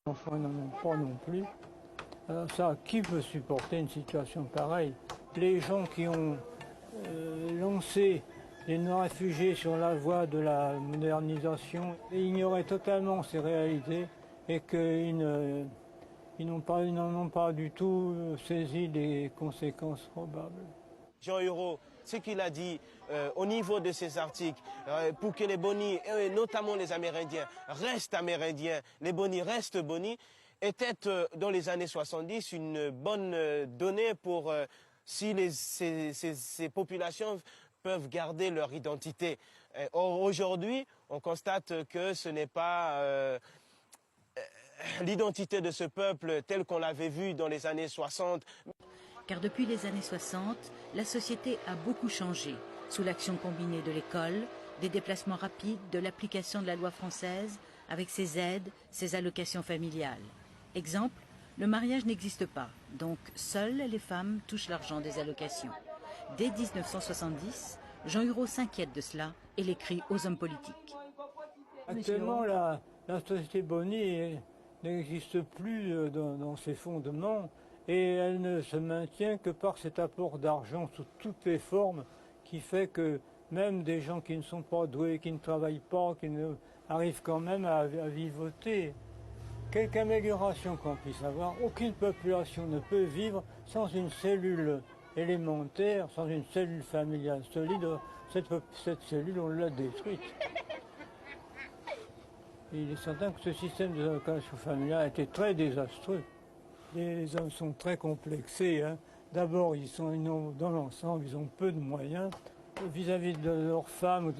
enfants n'en ont pas non plus. Alors ça, qui peut supporter une situation pareille? Les gens qui ont lancé les non-réfugiés sur la voie de la modernisation ignoraient totalement ces réalités et qu'ils n'en ont pas du tout saisi les conséquences probables. Jean Hurault, ce qu'il a dit au niveau de ces articles, pour que les Bonis, et notamment les Amérindiens, restent Amérindiens, les Bonis restent Bonis, était dans les années 70 une bonne donnée pour si ces populations peuvent garder leur identité. Or, aujourd'hui, on constate que ce n'est pas l'identité de ce peuple telle qu'on l'avait vue dans les années 60. Car depuis les années 60, la société a beaucoup changé, sous l'action combinée de l'école, des déplacements rapides, de l'application de la loi française, avec ses aides, ses allocations familiales. Exemple, le mariage n'existe pas, donc seules les femmes touchent l'argent des allocations. Dès 1970, Jean Hurault s'inquiète de cela et l'écrit aux hommes politiques. Actuellement, la société Boni n'existe plus dans ses fondements. Et elle ne se maintient que par cet apport d'argent sous toutes les formes qui fait que même des gens qui ne sont pas doués, qui ne travaillent pas, qui arrivent quand même à vivoter. Quelque amélioration qu'on puisse avoir, aucune population ne peut vivre sans une cellule élémentaire, sans une cellule familiale solide. Cette cellule, on l'a détruite. Et il est certain que ce système de allocation familiale a été très désastreux. Les hommes sont très complexés. Hein. D'abord, dans l'ensemble, ils ont peu de moyens vis-à-vis de leurs femmes.